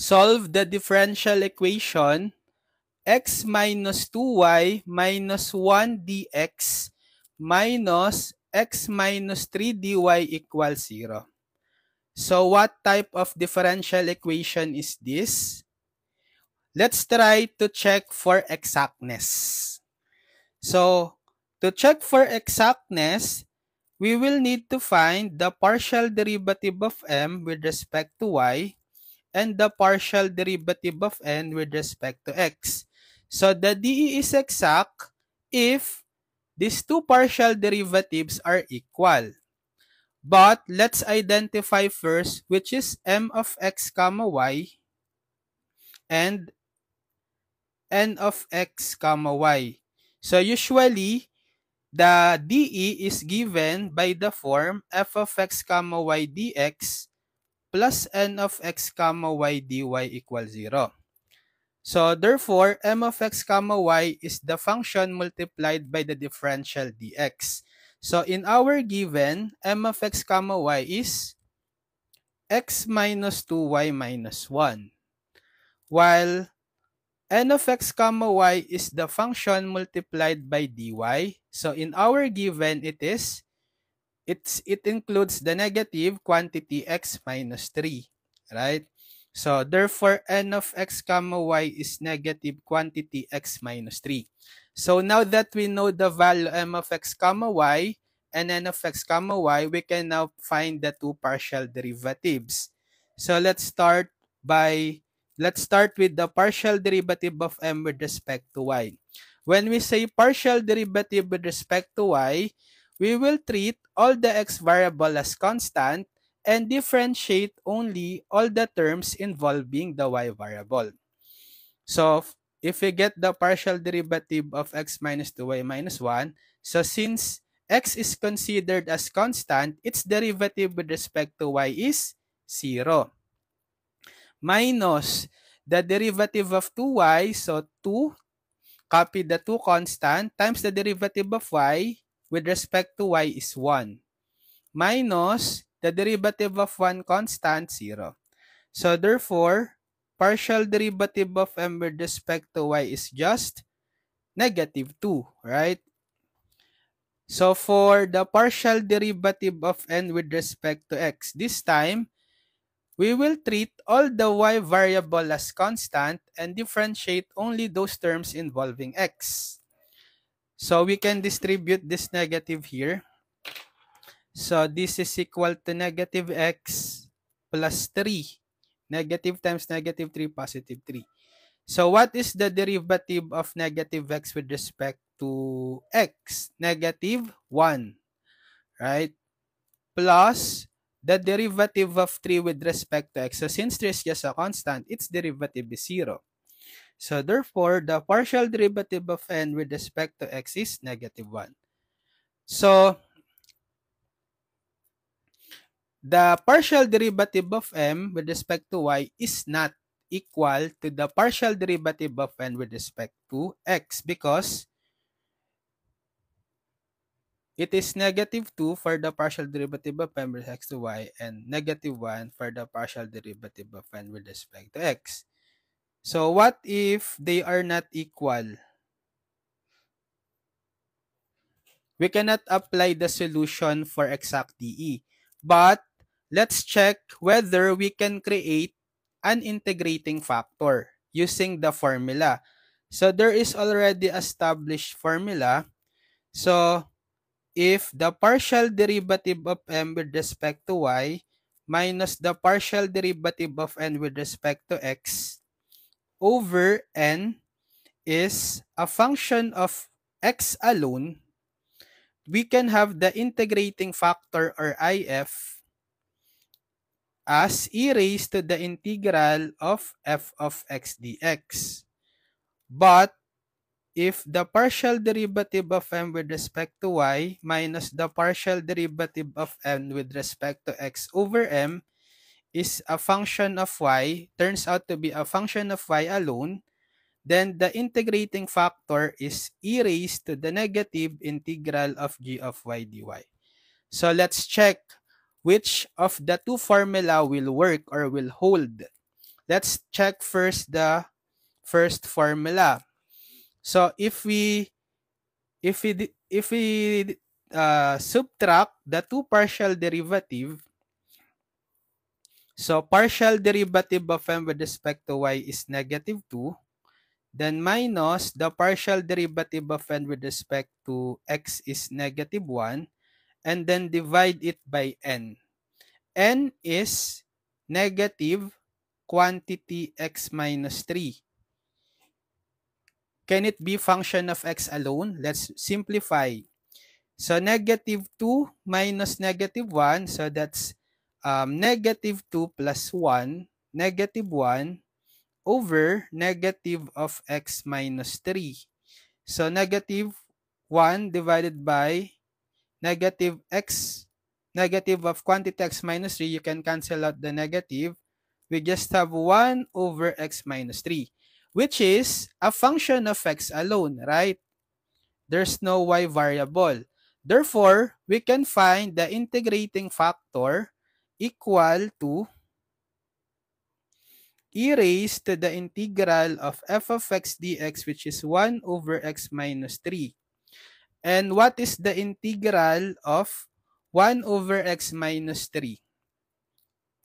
solve the differential equation x minus 2y minus 1 dx minus x minus 3 dy equals 0. So what type of differential equation is this? Let's try to check for exactness. So to check for exactness, we will need to find the partial derivative of m with respect to y and the partial derivative of n with respect to x. So the DE is exact if these two partial derivatives are equal. But let's identify first which is m of x comma y and n of x comma y. So usually, the DE is given by the form f of x comma y dx plus n of x comma y dy equals 0. So therefore, m of x comma y is the function multiplied by the differential dx. So in our given, m of x comma y is x minus 2y minus 1. While n of x comma y is the function multiplied by dy. So in our given, it includes the negative quantity x minus 3, right? So therefore, n of x comma y is negative quantity x minus 3. So now that we know the value m of x comma y and n of x comma y, we can now find the two partial derivatives. So let's start with the partial derivative of m with respect to y. When we say partial derivative with respect to y, we will treat all the x variable as constant and differentiate only all the terms involving the y variable. So if we get the partial derivative of x minus 2y minus 1, so since x is considered as constant, its derivative with respect to y is 0. Minus the derivative of 2y, so 2, copy the 2 constant, times the derivative of y with respect to y is 1. Minus the derivative of 1 constant, 0. So therefore, partial derivative of m with respect to y is just negative 2, right? So for the partial derivative of n with respect to x, this time, we will treat all the y variable as constant and differentiate only those terms involving x. So we can distribute this negative here. So this is equal to negative x plus 3. Negative times negative 3, positive 3. So what is the derivative of negative x with respect to x? Negative 1, right? Plus the derivative of 3 with respect to x. So since 3 is just a constant, its derivative is 0. So therefore, the partial derivative of n with respect to x is negative 1. So the partial derivative of m with respect to y is not equal to the partial derivative of n with respect to x because it is negative 2 for the partial derivative of m with respect to y and negative 1 for the partial derivative of n with respect to x. So what if they are not equal? We cannot apply the solution for exact DE. But let's check whether we can create an integrating factor using the formula. So there is already established formula. So if the partial derivative of m with respect to y minus the partial derivative of n with respect to x over n is a function of x alone, we can have the integrating factor or IF as e raised to the integral of f of x dx. But if the partial derivative of m with respect to y minus the partial derivative of n with respect to x over m is a function of y, turns out to be a function of y alone, then the integrating factor is e raised to the negative integral of g of y dy. So let's check which of the two formula will work or will hold. let's check first the first formula. So if we subtract the two partial derivative, so partial derivative of m with respect to y is -2, then minus the partial derivative of n with respect to x is -1, and then divide it by n. N is negative quantity x minus 3. Can it be function of x alone? Let's simplify. So -2 minus -1, so that's -2 plus 1, -1 over negative of x minus 3. So -1 divided by negative of quantity x minus 3, you can cancel out the negative. We just have 1 over x minus 3, which is a function of x alone, right? There's no y variable. Therefore, we can find the integrating factor equal to e raised to the integral of f of x dx, which is 1 over x minus 3. And what is the integral of 1 over x minus 3?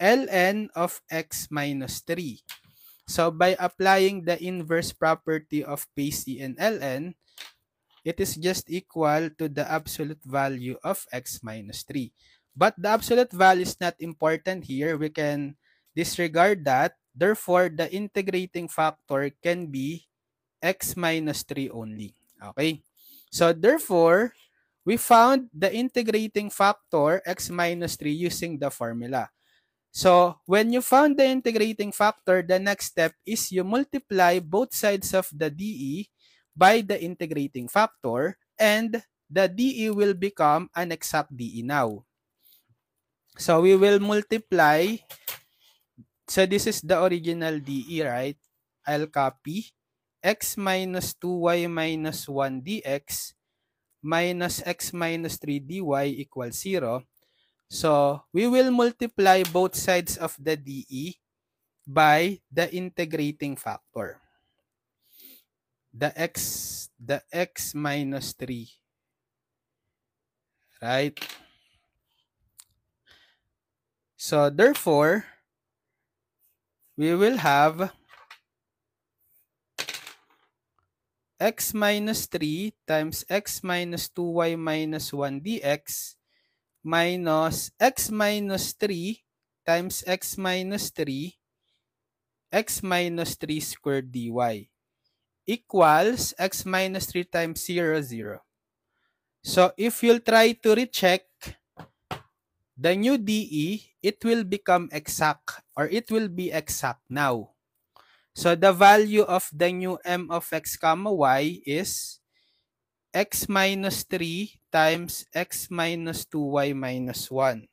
ln of x minus 3. So by applying the inverse property of base e and ln, it is just equal to the absolute value of x minus 3. But the absolute value is not important here. We can disregard that. Therefore, the integrating factor can be x minus 3 only. Okay? So therefore, we found the integrating factor x minus 3 using the formula. So when you found the integrating factor, the next step is you multiply both sides of the dE by the integrating factor, and the dE will become an exact dE now. So we will multiply. So this is the original dE, right? I'll copy x minus 2y minus 1 dx minus x minus 3 dy equals 0. So we will multiply both sides of the dE by the integrating factor. The x minus 3. Right? So therefore, we will have x minus 3 times x minus 2y minus 1 dx minus x minus 3 times x minus 3 x minus 3 squared dy equals x minus 3 times 0, 0. So if you'll try to recheck the new dE, it will become exact, or it will be exact now. So the value of the new m of x comma y is x minus 3 times x minus 2y minus 1.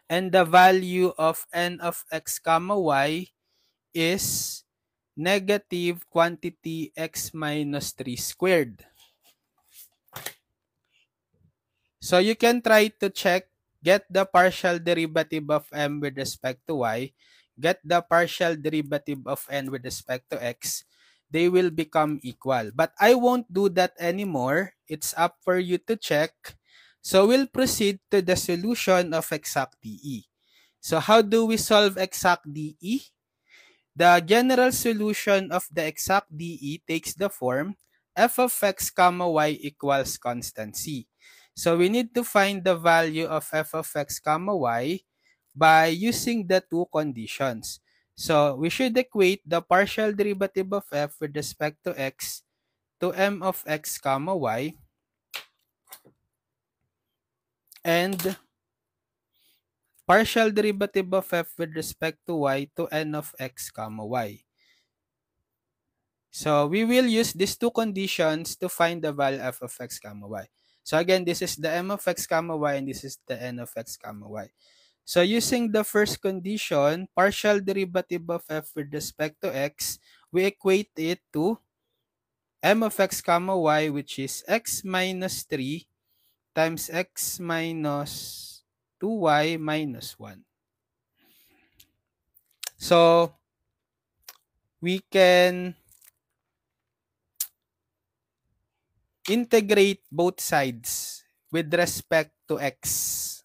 And the value of n of x comma y is negative quantity x minus 3 squared. So you can try to check, get the partial derivative of m with respect to y, get the partial derivative of n with respect to x. They will become equal. But I won't do that anymore. It's up for you to check. So we'll proceed to the solution of exact dE. So how do we solve exact dE? The general solution of the exact dE takes the form f of x comma y equals constant c. So we need to find the value of f of x comma y by using the two conditions. So we should equate the partial derivative of f with respect to x to m of x comma y, and partial derivative of f with respect to y to n of x comma y. So we will use these two conditions to find the value f of x comma y. So again, this is the m of x comma y, and this is the n of x comma y. So using the first condition, partial derivative of f with respect to x, we equate it to m of x comma y, which is x minus 3 times x minus 2y minus 1. So, we can integrate both sides with respect to x.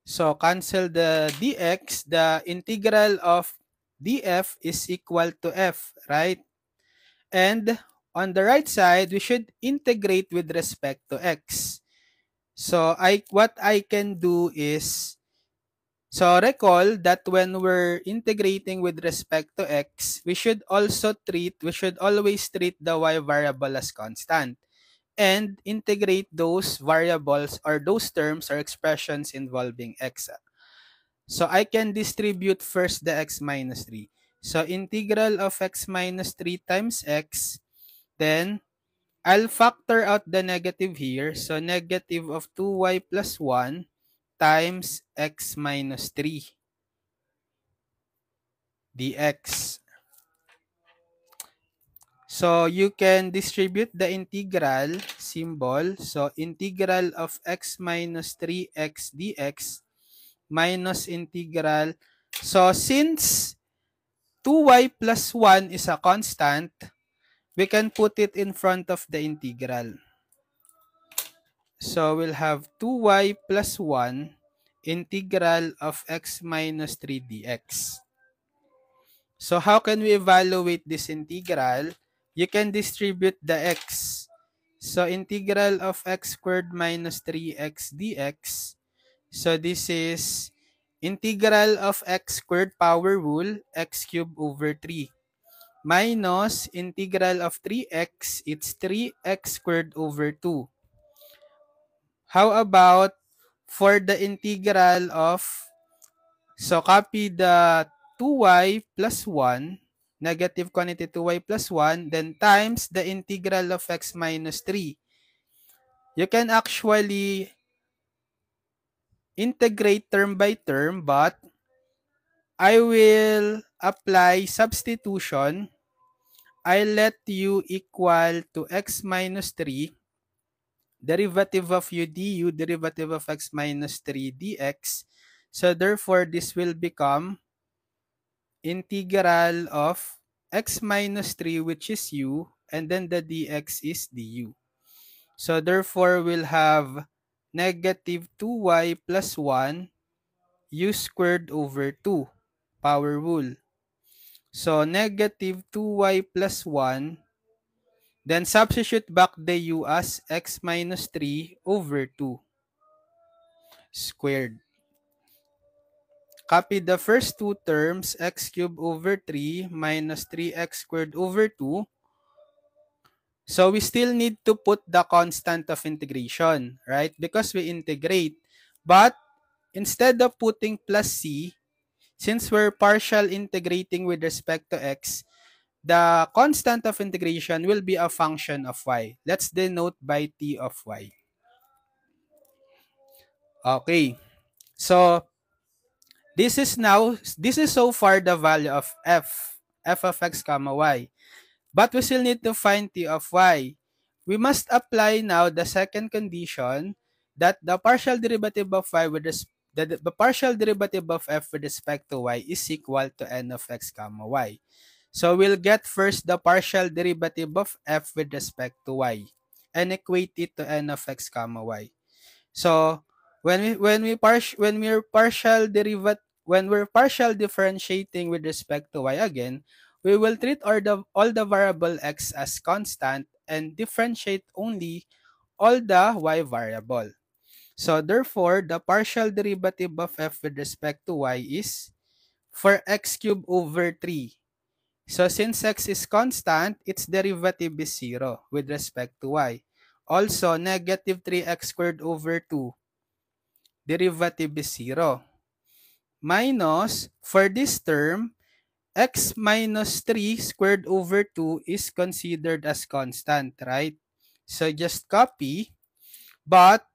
So, cancel the dx. The integral of df is equal to f, right? And on the right side, we should integrate with respect to x. So, what I can do is, so recall that when we're integrating with respect to x, we should always treat the y variable as constant and integrate those variables or those terms or expressions involving x. So I can distribute first the x minus 3. So integral of x minus 3 times x, then I'll factor out the negative here. So negative of 2y plus 1 times x minus 3 dx. So you can distribute the integral symbol. So integral of x minus 3x dx minus integral. So since 2y plus 1 is a constant, we can put it in front of the integral. So we'll have 2y plus 1 integral of x minus 3 dx. So how can we evaluate this integral? You can distribute the x. So integral of x squared minus 3x dx. So this is integral of x squared power rule, x cubed over 3. Minus integral of 3x, it's 3x squared over 2. How about for the integral of, so copy the 2y plus 1, negative quantity 2y plus 1, then times the integral of x minus 3. You can actually integrate term by term, but I will apply substitution. I let u equal to x minus 3, derivative of u du, derivative of x minus 3 dx. So therefore, this will become integral of x minus 3, which is u, and then the dx is du. So therefore, we'll have negative 2y plus 1 u squared over 2, power rule. So negative 2y plus 1, then substitute back the u as x minus 3 over 2 squared. Copy the first two terms, x cubed over 3 minus 3x squared over 2. So we still need to put the constant of integration, right? Because we integrate. But instead of putting plus c, since we're partial integrating with respect to x, the constant of integration will be a function of y. Let's denote by t of y. Okay. So this is so far the value of f of x comma y. But we still need to find t of y. We must apply now the second condition that the partial derivative of y with the partial derivative of f with respect to y is equal to n of x comma y. So we'll get first the partial derivative of f with respect to y and equate it to n of x comma y. So when we're partial differentiating with respect to y again, we will treat all the variable x as constant and differentiate only all the y variable. So therefore, the partial derivative of f with respect to y is for x cubed over 3. So since x is constant, its derivative is 0 with respect to y. Also, negative 3x squared over 2, derivative is 0. Minus, for this term, x minus 3 squared over 2 is considered as constant, right? So just copy, but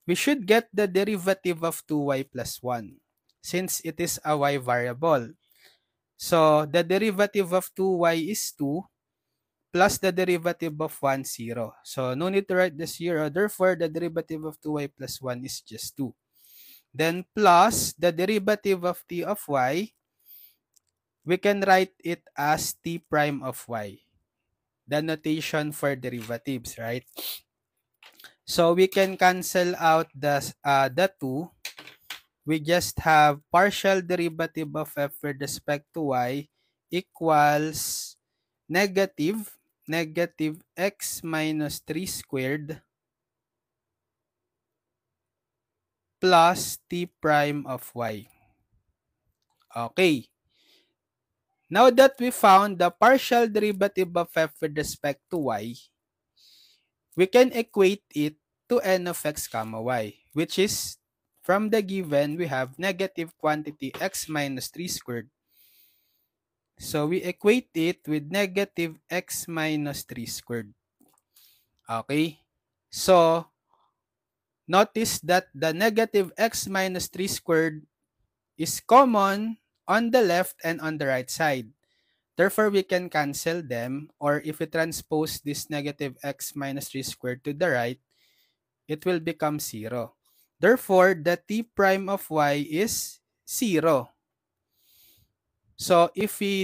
we should get the derivative of 2y plus 1 since it is a y variable. So the derivative of 2y is 2 plus the derivative of 1, 0. So no need to write the 0. Therefore, the derivative of 2y plus 1 is just 2. Then plus the derivative of t of y, we can write it as t prime of y. The notation for derivatives, right? So we can cancel out the 2. We just have partial derivative of f with respect to y equals negative x minus 3 squared plus t prime of y. Okay. Now that we found the partial derivative of f with respect to y, we can equate it to n of x comma y, which is, from the given, we have negative quantity x minus 3 squared. So we equate it with negative x minus 3 squared. Okay? So, notice that the negative x minus 3 squared is common on the left and on the right side. Therefore, we can cancel them, or if we transpose this negative x minus 3 squared to the right, it will become 0. Therefore, the t prime of y is 0. So if we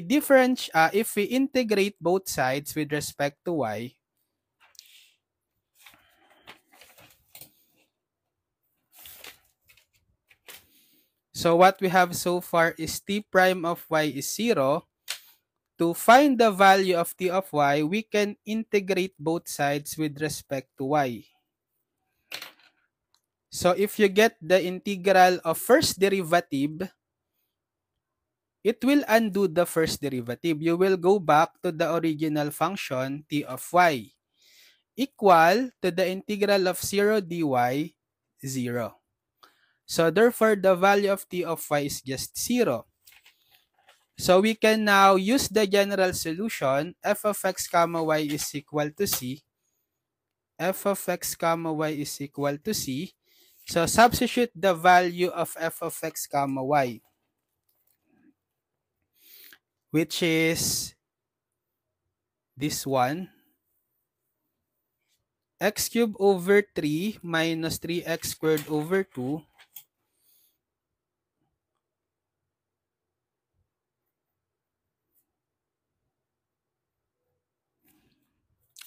integrate both sides with respect to y, so what we have so far is t prime of y is 0. To find the value of t of y, we can integrate both sides with respect to y. So if you get the integral of first derivative, it will undo the first derivative. You will go back to the original function t of y equal to the integral of 0 dy 0. So therefore, the value of t of y is just 0. So we can now use the general solution. F of x comma y is equal to c. F of x comma y is equal to c. So substitute the value of f of x comma y, which is this one. X cubed over 3 minus 3x squared over 2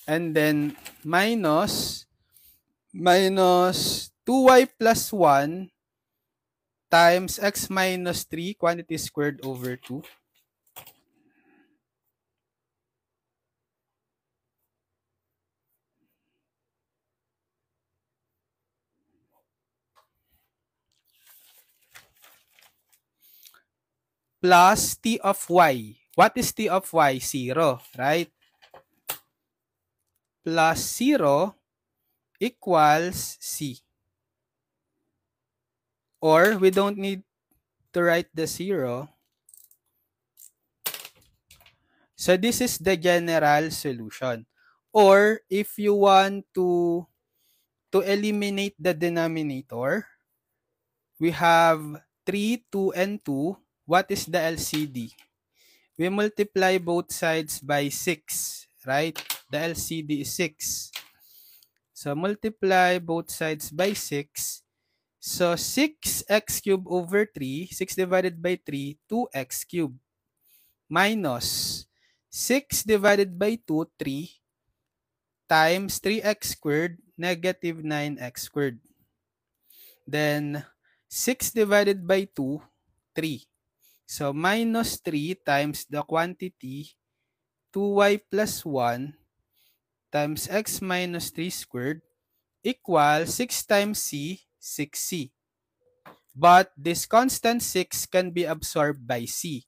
and then minus 2y plus 1 times x minus 3 quantity squared over 2 plus t of y. What is t of y? 0, right? Plus 0 equals c. Or we don't need to write the 0. So this is the general solution. Or if you want to eliminate the denominator, we have 3, 2, and 2. What is the LCD? We multiply both sides by 6, right? The LCD is 6. So multiply both sides by 6. So 6x cubed over 3, 6 divided by 3, 2x cubed. Minus 6 divided by 2, 3, times 3x squared, negative 9x squared. Then 6 divided by 2, 3. So minus 3 times the quantity 2y plus 1 times x minus 3 squared equals 6 times c, 6c. But this constant 6 can be absorbed by c.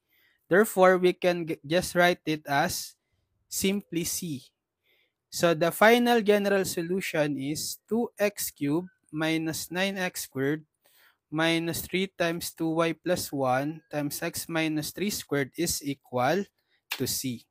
Therefore, we can just write it as simply c. So the final general solution is 2x cubed minus 9x squared minus 3 times 2y plus 1 times x minus 3 squared is equal to c.